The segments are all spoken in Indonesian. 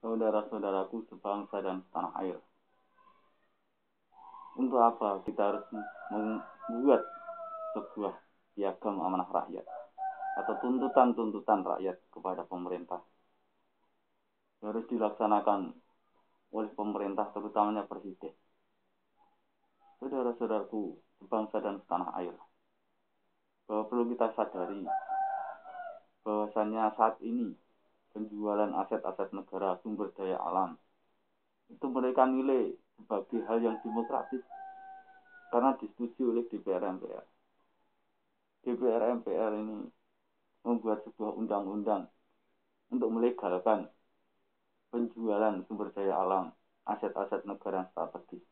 saudara-saudaraku sebangsa dan setanah air. Untuk apa kita harus membuat sebuah piagam amanah rakyat atau tuntutan-tuntutan rakyat kepada pemerintah? Harus dilaksanakan oleh pemerintah, terutamanya presiden. Saudara-saudaraku sebangsa dan setanah air, bahwa perlu kita sadari bahwasannya saat ini penjualan aset-aset negara, sumber daya alam, itu mereka nilai sebagai hal yang demokratis karena disetujui oleh DPR MPR. DPR MPR ini membuat sebuah undang-undang untuk melegalkan penjualan sumber daya alam, aset-aset negara yang strategis.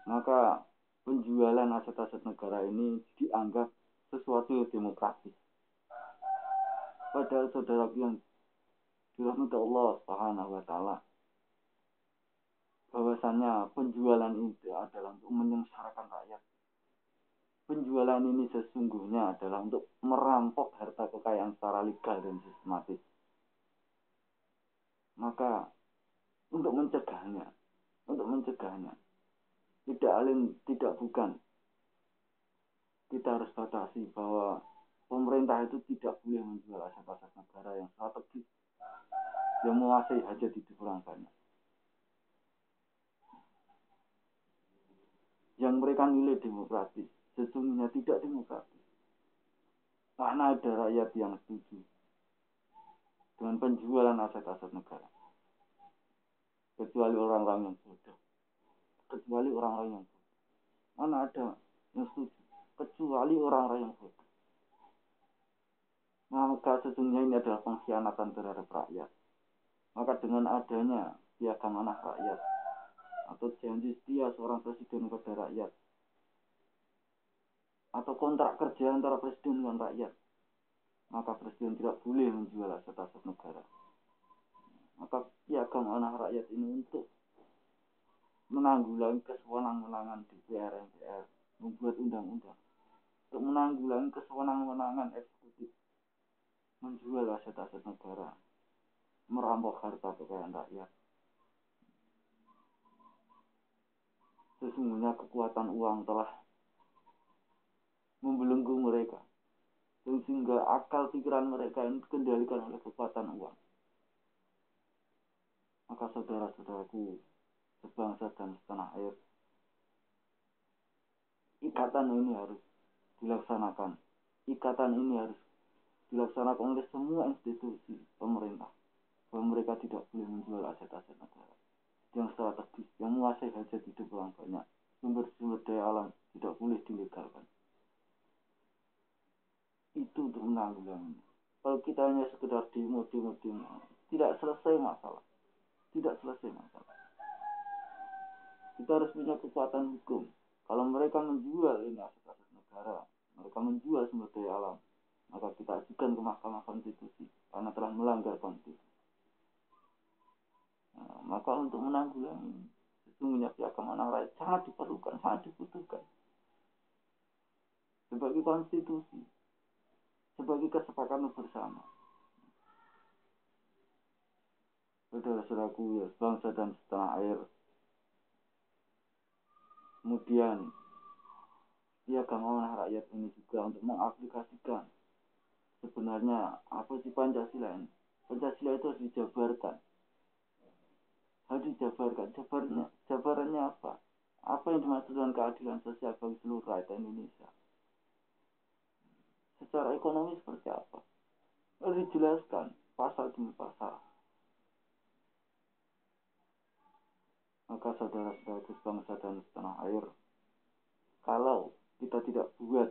Maka penjualan aset-aset negara ini dianggap sesuatu yang demokratis. Padahal saudara yang dirahmati Allah Subhanahu wa taala, bahwasanya penjualan itu adalah untuk menyengsarakan rakyat. Penjualan ini sesungguhnya adalah untuk merampok harta kekayaan secara legal dan sistematis. Maka untuk mencegahnya, tidak bukan kita harus batasi bahwa pemerintah itu tidak boleh menjual aset-aset negara yang strategis, yang menguasai hajat hidup orang banyak, yang mereka nilai demokratis, sesungguhnya tidak demokratis. Karena ada rakyat yang setuju dengan penjualan aset-aset negara, kecuali orang-orang yang bodoh. Mana ada yang setuju, kecuali orang-orang yang bodoh. Maka sesungguhnya ini adalah pengkhianatan terhadap rakyat. Maka dengan adanya piagam amanah rakyat atau janji setia seorang presiden kepada rakyat, atau kontrak kerja antara presiden dengan rakyat, maka presiden tidak boleh menjual aset-aset negara. Maka piagam amanah rakyat ini untuk menanggulangi kesewenang-wenangan DPR MPR membuat undang-undang, untuk menanggulangi kesewenang-wenangan eksekutif menjual aset-aset negara, merampok harta kekayaan rakyat. Sesungguhnya kekuatan uang telah membelenggu mereka, sehingga akal pikiran mereka ini dikendalikan oleh kekuatan uang. Maka saudara-saudaraku sebangsa dan setanah air, ikatan ini harus dilaksanakan. Ikatan ini harus dilaksanakan oleh semua institusi pemerintah, bahwa mereka tidak boleh menjual aset-aset negara yang strategis, yang menguasai hajat hidup orang banyak, sumber-sumber daya alam tidak boleh dilegalkan. Itu untuk menanggulangi. Kalau kita hanya sekedar demo, tidak selesai masalah. Kita harus punya kekuatan hukum. Kalau mereka menjual ini aset-aset negara, mereka menjual sumber daya alam, maka kita ajukan ke Mahkamah Konstitusi karena telah melanggar konstitusi. Nah, maka untuk menanggulangi sesungguhnya piagam amanah rakyat sangat dibutuhkan sebagai konstitusi, sebagai kesepakatan bersama. Saudara-saudaraku ya bangsa dan setanah air, kemudian piagam amanah rakyat ini juga untuk mengaplikasikan sebenarnya apa sih Pancasila ini. Pancasila itu harus dijabarkan. Jabarannya apa? Apa yang dimaksud dengan keadilan sosial bagi seluruh rakyat Indonesia? Secara ekonomi seperti apa? Harus dijelaskan pasal demi pasal. Maka saudara-saudaraku bangsa dan setanah air, kalau kita tidak buat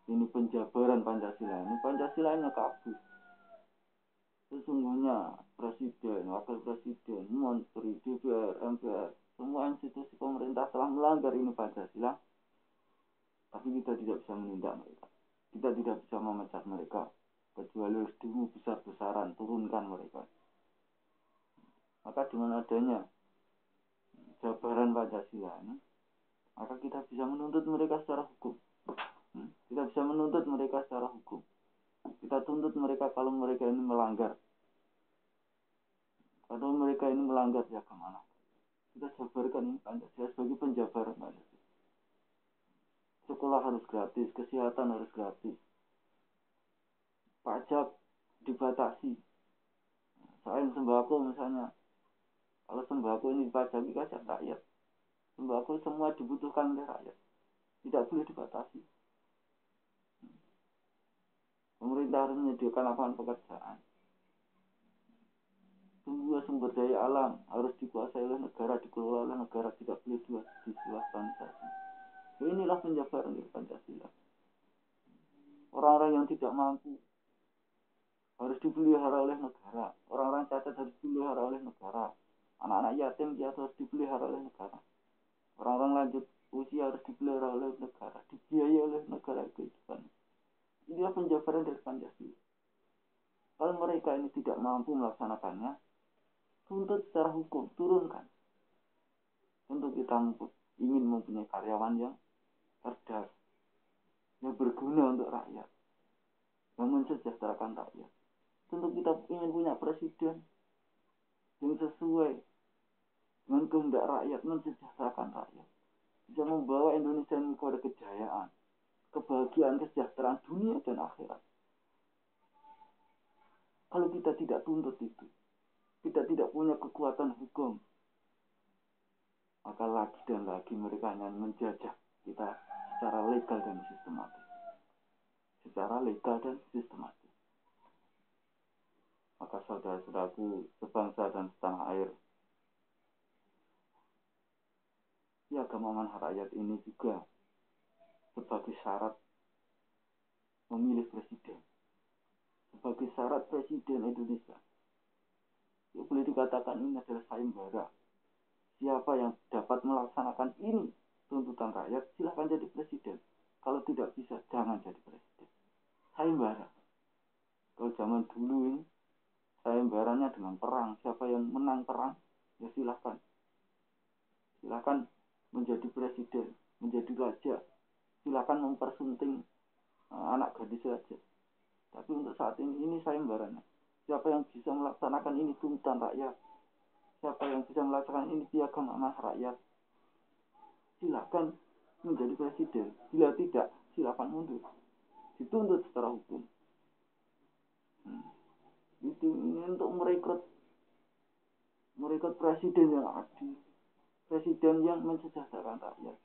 ini penjabaran Pancasila ini, Pancasilanya kabur. Sesungguhnya presiden, wakil presiden, menteri, DPR, MPR, semua institusi pemerintah telah melanggar ini Pancasila, tapi kita tidak bisa menindak mereka. Kita tidak bisa memecat mereka, kecuali harus demo besar-besaran, turunkan mereka. Maka dengan adanya jabaran Pancasila ini, maka kita bisa menuntut mereka secara hukum. Kita tuntut mereka kalau mereka ini melanggar. Kalau mereka ini melanggar piagam anak, kita jabarkan ini Pancasila sebagai penjabaran Pancasila. Sekolah harus gratis, kesehatan harus gratis, pajak dibatasi. Selain sembako misalnya, kalau sembako ini dipajaki kajak rakyat, sembako semua dibutuhkan oleh rakyat, tidak boleh dibatasi. Pemerintah harus menyediakan lapangan pekerjaan. Semua sumber daya alam harus dikuasai oleh negara, dikelola oleh negara, tidak boleh diswastani. Inilah penjabaran dari Pancasila. Orang-orang yang tidak mampu harus dipelihara oleh negara. Orang-orang cacat harus dipelihara oleh negara. Anak-anak yatim harus dipelihara oleh negara. Orang-orang lanjut usia harus dipelihara oleh negara, dibiayai oleh negara kehidupan. Inilah penjabaran dari Pancasila. Kalau mereka ini tidak mampu melaksanakannya, tuntut secara hukum, turunkan. Tentu kita ingin mempunyai karyawan yang cerdas, yang berguna untuk rakyat, yang mensejahterakan rakyat. Tentu kita ingin punya presiden yang sesuai dengan kehendak rakyat, mensejahterakan rakyat, bisa membawa Indonesia ini kepada kejayaan, kebahagiaan, kesejahteraan dunia dan akhirat. Kalau kita tidak tuntut itu, kita tidak punya kekuatan hukum, maka lagi dan lagi mereka hanya menjajah kita secara legal dan sistematis. Secara legal dan sistematis. Maka saudara-saudaraku sebangsa dan setanah air, piagam amanah rakyat ini juga sebagai syarat memilih presiden. Sebagai syarat presiden Indonesia. Ya, boleh dikatakan ini adalah sayembara. Siapa yang dapat melaksanakan ini tuntutan rakyat, silahkan jadi presiden. Kalau tidak bisa, jangan jadi presiden. Sayembara. Kalau zaman dulu ini, sayembaranya dengan perang. Siapa yang menang perang, ya silahkan. Silahkan menjadi presiden, menjadi raja. Silahkan mempersunting anak gadis raja. Tapi untuk saat ini sayembaranya. Siapa yang bisa melaksanakan ini tuntutan rakyat, siapa yang bisa melaksanakan ini piagam amanah rakyat, silakan menjadi presiden. Bila tidak, silakan mundur. Dituntut secara hukum. Itu ini untuk merekrut presiden yang adil, presiden yang mensejahterakan rakyat.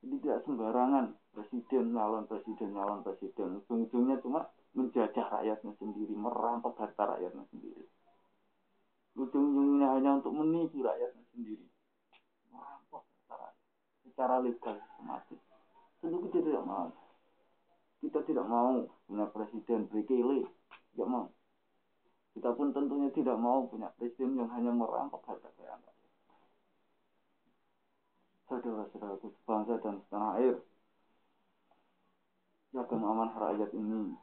Jadi tidak sembarangan nyalon presiden. Ujung-ujungnya cuma menjajah rakyatnya sendiri, merampok harta rakyatnya sendiri. Ujung-ujungnya hanya untuk menipu rakyatnya sendiri. Merampok harta rakyat secara legal sistematis. Tentu kita tidak mau. Kita tidak mau punya presiden berkele. Tidak mau. Kita pun tentunya tidak mau punya presiden yang hanya merampok harta rakyat. Saudara-saudaraku sebangsa dan setanah air, piagam amanah rakyat ini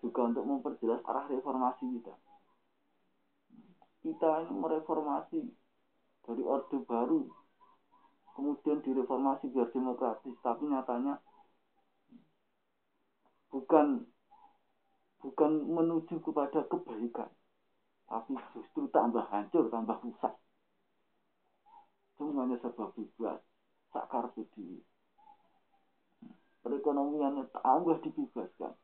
juga untuk memperjelas arah reformasi kita. Kita ini mereformasi dari orde baru, kemudian direformasi biar demokratis, tapi nyatanya bukan menuju kepada kebaikan, tapi justru tambah hancur, tambah rusak. Semuanya serba bebas, sakar berdiri. Perekonomiannya tambah dibebaskan.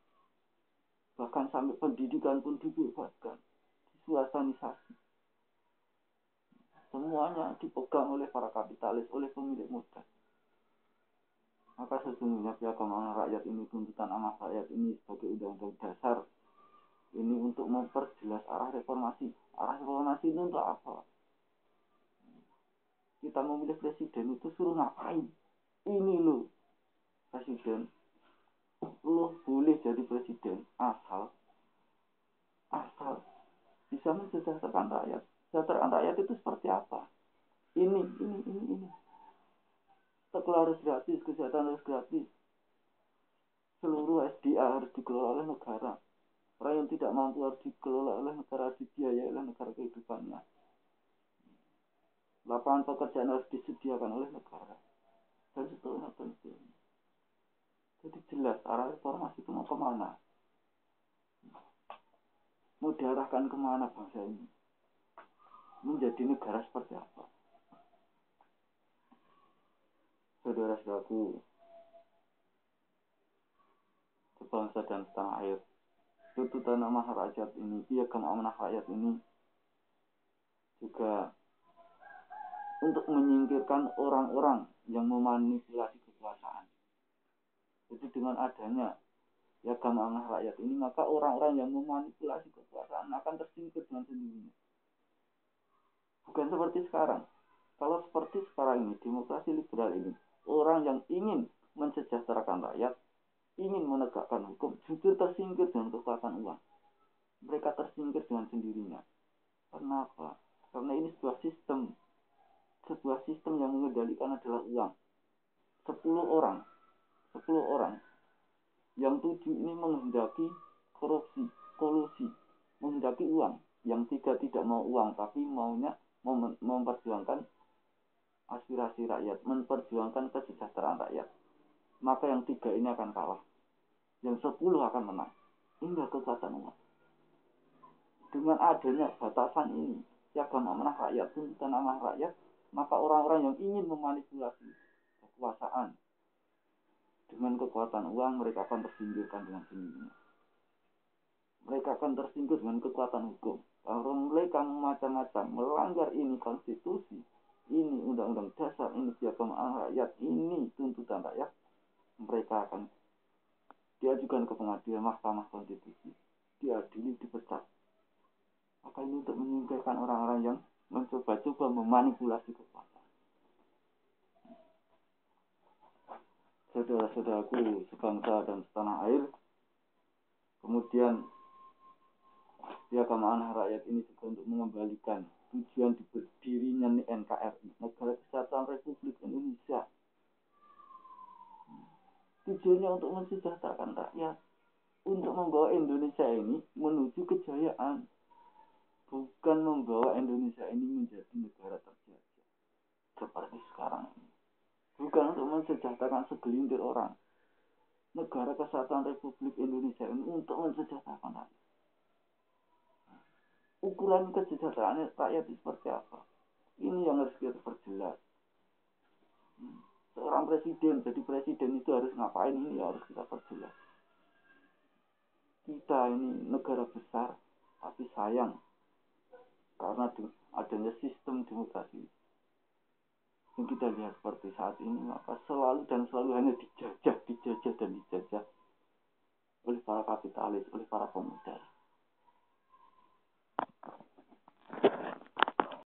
Bahkan sampai pendidikan pun dibebaskan. Disuasanisasi. Semuanya dipegang oleh para kapitalis, oleh pemilik modal. Maka sesungguhnya piagam amanah rakyat ini, tuntutan amanah rakyat ini sebagai undang-undang dasar, ini untuk memperjelas arah reformasi. Arah reformasi itu untuk apa? Kita memilih presiden itu suruh ngapain? Ini loh, presiden. Lo boleh jadi presiden asal bisa mensejahterakan rakyat. Kesejahteraan rakyat itu seperti apa? Ini. Sekolah harus gratis, kesehatan harus gratis. Seluruh SDA harus dikelola oleh negara. Orang yang tidak mampu harus dikelola oleh negara, dibiayai oleh negara kehidupannya. Lapangan pekerjaan harus disediakan oleh negara. Dan seterusnya. Jadi jelas arah reformasi itu mau kemana? Mau diarahkan kemana bangsa ini? menjadi negara seperti apa. Saudara-saudaraku, sebangsa dan setanah air, tuntutan amanah rakyat ini, piagam amanah rakyat ini juga untuk menyingkirkan orang-orang yang memanipulasi kekuasaan. Jadi dengan adanya piagam amanah rakyat ini, maka orang-orang yang memanipulasi kekuasaan akan tersingkir dengan sendirinya. Bukan seperti sekarang. Kalau seperti sekarang ini, demokrasi liberal ini, orang yang ingin mensejahterakan rakyat, ingin menegakkan hukum, justru tersingkir dengan kekuatan uang. Mereka tersingkir dengan sendirinya. Kenapa? Karena ini sebuah sistem yang mengendalikan adalah uang. 10 orang yang 7 ini menghendaki korupsi, kolusi, menghendaki uang. Yang 3 tidak mau uang, tapi maunya memperjuangkan aspirasi rakyat, memperjuangkan kesejahteraan rakyat. Maka yang 3 ini akan kalah, yang 10 akan menang. Inilah kekuatan uang. Dengan adanya batasan ini, piagam amanah rakyat, tuntutan amanah rakyat, maka orang-orang yang ingin memanipulasi kekuasaan dengan kekuatan uang, mereka akan tersingkirkan dengan sendirinya. Mereka akan tersingkir dengan kekuatan hukum. Kalau mereka macam-macam melanggar ini konstitusi, ini undang-undang dasar, ini piagam amanah rakyat, ini tuntutan rakyat, mereka akan diajukan ke pengadilan Mahkamah Konstitusi, diadili, dipecat. Maka ini untuk menyingkirkan orang-orang yang mencoba-coba memanipulasi kekuasaan. Saudara-saudaraku sebangsa dan setanah air, kemudian piagam amanah rakyat ini juga untuk mengembalikan tujuan berdirinya NKRI, Negara Kesatuan Republik Indonesia. Tujuannya untuk mensejahterakan rakyat, untuk membawa Indonesia ini menuju kejayaan, bukan membawa Indonesia ini menjadi negara terjajah seperti sekarang ini. Bukan untuk mensejahterakan segelintir orang. Negara Kesatuan Republik Indonesia ini untuk mensejahterakan rakyat. Ukuran kesejahteraan rakyat itu seperti apa? Ini yang harus kita perjelas. Seorang presiden, jadi presiden itu harus ngapain, ini harus kita perjelas. Kita ini negara besar, tapi sayang karena adanya sistem demokrasi yang kita lihat seperti saat ini, maka selalu hanya dijajah oleh para kapitalis, oleh para pemodal.